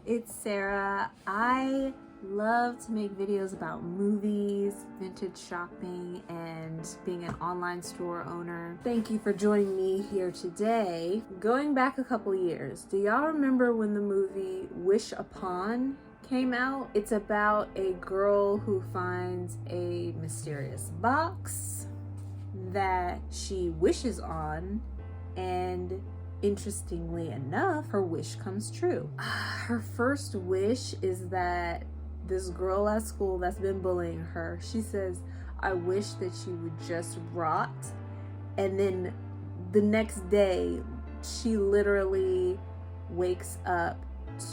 it's Sarah. I love to make videos about movies, vintage shopping, and being an online store owner. Thank you for joining me here today. Going back a couple years, do y'all remember when the movie Wish Upon came out? It's about a girl who finds a mysterious box that she wishes on, and interestingly enough, her wish comes true. Her first wish is that this girl at school that's been bullying her, she says, I wish that she would just rot. And then the next day, she literally wakes up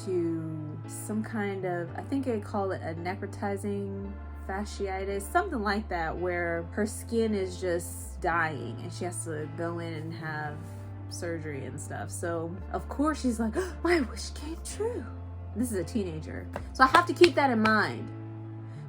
to some kind of, I think they call it a necrotizing fasciitis, something like that, where her skin is just dying and she has to go in and have surgery and stuff. So of course she's like, oh, my wish came true. This is a teenager, so I have to keep that in mind.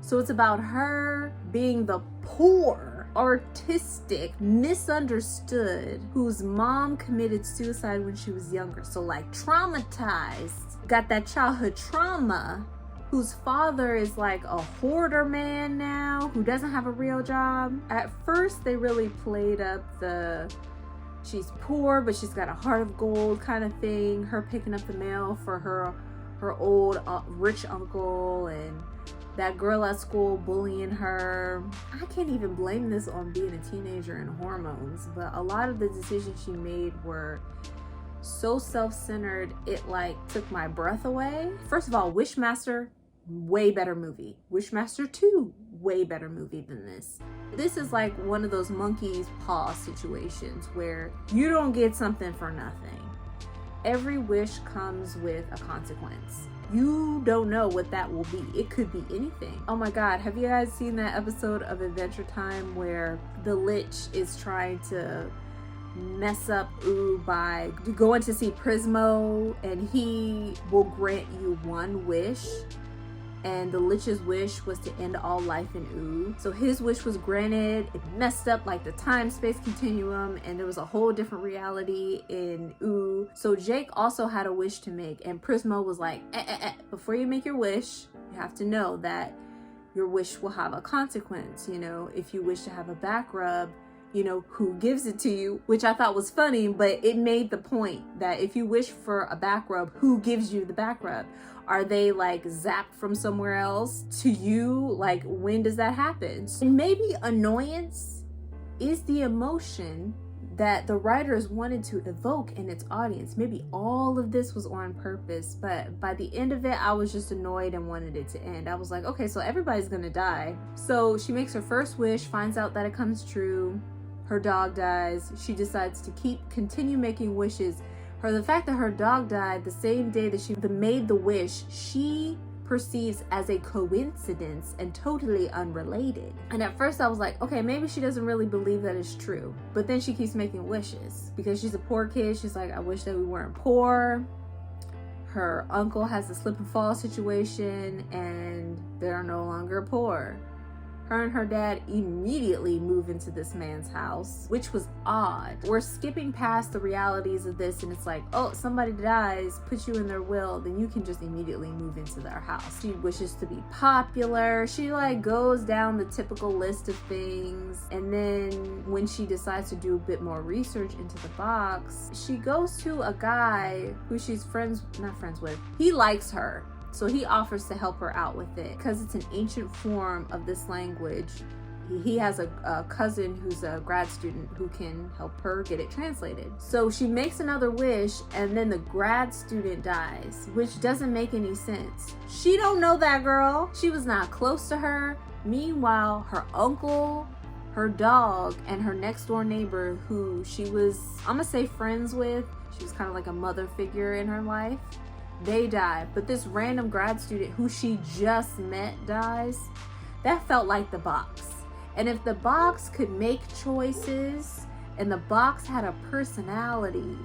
So it's about her being the poor, artistic, misunderstood, whose mom committed suicide when she was younger, so like traumatized, got that childhood trauma, whose father is like a hoarder man now who doesn't have a real job. At first they really played up the she's poor but she's got a heart of gold kind of thing, her picking up the mail for her old rich uncle, and that girl at school bullying her. I can't even blame this on being a teenager and hormones, but a lot of the decisions she made were so self-centered, it like took my breath away. First of all, Wishmaster, way better movie. Wishmaster 2, way better movie than this. This is like one of those monkey's paw situations where you don't get something for nothing. Every wish comes with a consequence. You don't know what that will be. It could be anything. Oh my God, have you guys seen that episode of Adventure Time where the Lich is trying to mess up Ooh by going to see Prismo, and he will grant you one wish, and the Lich's wish was to end all life in Ooh. So his wish was granted. It messed up like the time-space continuum, and there was a whole different reality in Ooh. So Jake also had a wish to make, and Prismo was like, before you make your wish, you have to know that your wish will have a consequence. You know, if you wish to have a back rub, you know, who gives it to you, which I thought was funny, but it made the point that if you wish for a back rub, who gives you the back rub? Are they like zapped from somewhere else to you? Like, when does that happen? And maybe annoyance is the emotion that the writers wanted to evoke in its audience. Maybe all of this was on purpose, but by the end of it, I was just annoyed and wanted it to end. I was like, okay, so everybody's gonna die. So she makes her first wish, finds out that it comes true. Her dog dies. She decides to continue making wishes. The fact that her dog died the same day that she made the wish, she perceives as a coincidence and totally unrelated. And at first I was like, okay, maybe she doesn't really believe that it's true. But then she keeps making wishes because she's a poor kid. She's like, I wish that we weren't poor. Her uncle has a slip and fall situation and they're no longer poor. Her and her dad immediately move into this man's house, which was odd. We're skipping past the realities of this, and it's like, oh, somebody dies, put you in their will, then you can just immediately move into their house. She wishes to be popular. She like goes down the typical list of things, and then when she decides to do a bit more research into the box, she goes to a guy who she's not friends with. He likes her. So he offers to help her out with it because it's an ancient form of this language. He has a cousin who's a grad student who can help her get it translated. So she makes another wish, and then the grad student dies, which doesn't make any sense. She don't know that girl. She was not close to her. Meanwhile, her uncle, her dog, and her next door neighbor, who she was, I'm gonna say friends with, she was kind of like a mother figure in her life, they die. But this random grad student who she just met dies. That felt like the box. And if the box could make choices and the box had a personality,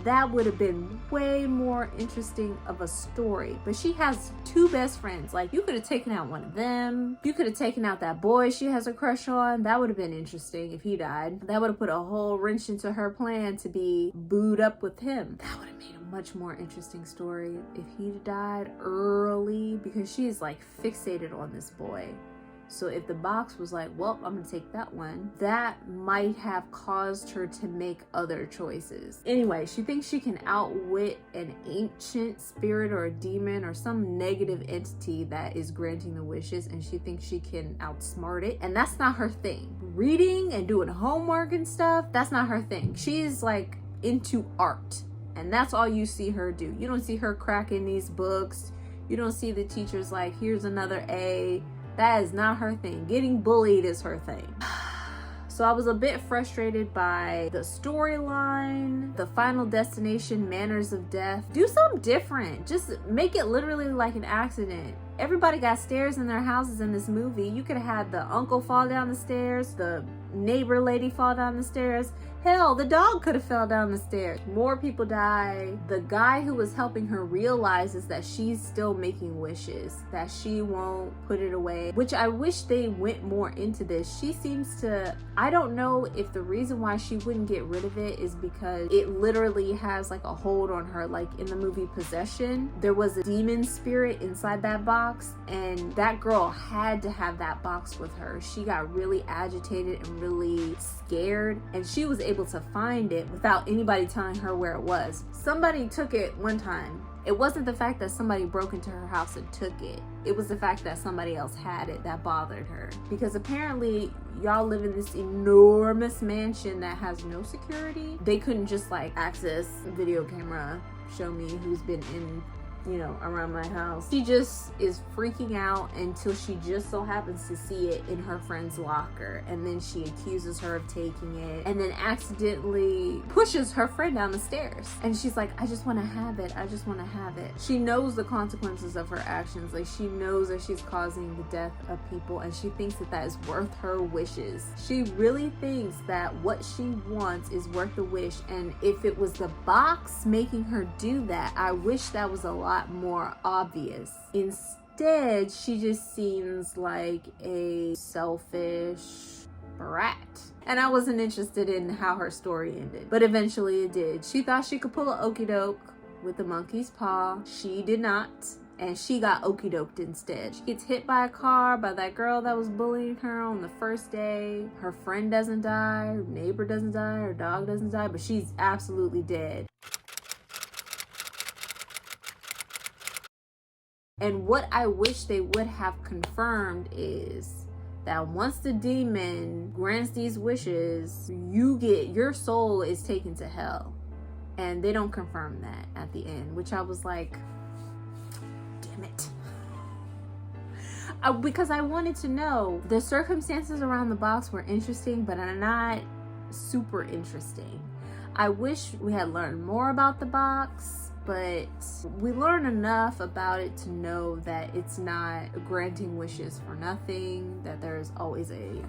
that would have been way more interesting of a story. But she has two best friends. Like, you could have taken out one of them. You could have taken out that boy she has a crush on. That would have been interesting if he died. That would have put a whole wrench into her plan to be booed up with him. That would have made a much more interesting story if he died early, because she's like fixated on this boy. So if the box was like, well, I'm gonna take that one, that might have caused her to make other choices. Anyway, she thinks she can outwit an ancient spirit or a demon or some negative entity that is granting the wishes, and she thinks she can outsmart it. And that's not her thing. Reading and doing homework and stuff, that's not her thing. She's like into art, and that's all you see her do. You don't see her cracking these books. You don't see the teachers like, here's another A. That is not her thing. Getting bullied is her thing. So I was a bit frustrated by the storyline, the Final Destination, Manners of Death. Do something different. Just make it literally like an accident. Everybody got stairs in their houses in this movie. You could have had the uncle fall down the stairs, the neighbor lady fall down the stairs. Hell, the dog could have fell down the stairs. More people die. The guy who was helping her realizes that she's still making wishes, that she won't put it away, which I wish they went more into this. She seems to, I don't know if the reason why she wouldn't get rid of it is because it literally has like a hold on her. Like in the movie Possession, there was a demon spirit inside that box, and that girl had to have that box with her. She got really agitated and really scared, and she was able to find it without anybody telling her where it was. Somebody took it one time. It wasn't the fact that somebody broke into her house and took it. It was the fact that somebody else had it that bothered her. Because apparently y'all live in this enormous mansion that has no security. They couldn't just like access video camera, show me who's been in, you know, around my house. She just is freaking out until she just so happens to see it in her friend's locker, and then she accuses her of taking it, and then accidentally pushes her friend down the stairs. And she's like, I just want to have it. I just want to have it. She knows the consequences of her actions. Like, she knows that she's causing the death of people, and she thinks that that is worth her wishes. She really thinks that what she wants is worth the wish, and if it was the box making her do that, I wish that was a lot more obvious. Instead, she just seems like a selfish brat. And I wasn't interested in how her story ended, but eventually it did. She thought she could pull an okie doke with the monkey's paw. She did not, and she got okie doked instead. She gets hit by a car by that girl that was bullying her on the first day. Her friend doesn't die, her neighbor doesn't die, her dog doesn't die, but she's absolutely dead. And what I wish they would have confirmed is that once the demon grants these wishes, your soul is taken to hell. And they don't confirm that at the end, which I was like, damn it. Because I wanted to know. The circumstances around the box were interesting, but are not super interesting. I wish we had learned more about the box, but we learn enough about it to know that it's not granting wishes for nothing, that there's always a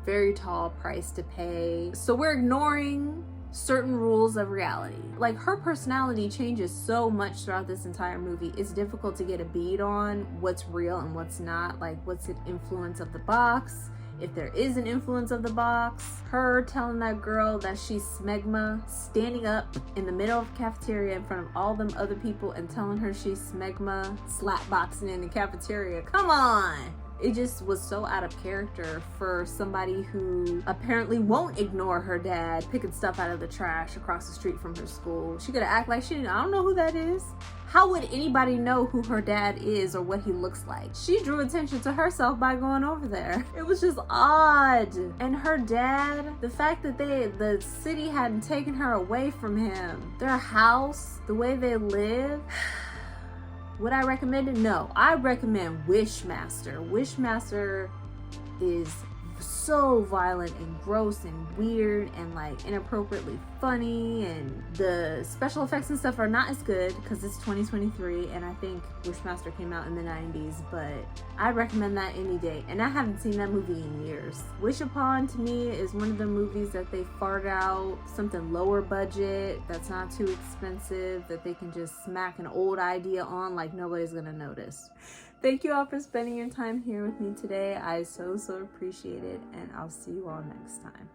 very tall price to pay. So we're ignoring certain rules of reality. Like, her personality changes so much throughout this entire movie. It's difficult to get a bead on what's real and what's not. Like, what's an influence of the box? If there is an influence of the box, her telling that girl that she's smegma, standing up in the middle of the cafeteria in front of all them other people and telling her she's smegma, slapboxing in the cafeteria. Come on! It just was so out of character for somebody who apparently won't ignore her dad picking stuff out of the trash across the street from her school. She could act like I don't know who that is. How would anybody know who her dad is or what he looks like? She drew attention to herself by going over there. It was just odd. And her dad, the fact that the city hadn't taken her away from him, their house, the way they live. Would I recommend it? No. I recommend Wishmaster. Wishmaster is so violent and gross and weird and like inappropriately funny, and the special effects and stuff are not as good because it's 2023 and I think Wishmaster came out in the 90s, but I recommend that any day, and I haven't seen that movie in years. Wish Upon to me is one of the movies that they fart out something lower budget that's not too expensive, that they can just smack an old idea on like nobody's gonna notice. Thank you all for spending your time here with me today. I so appreciate it, and I'll see you all next time.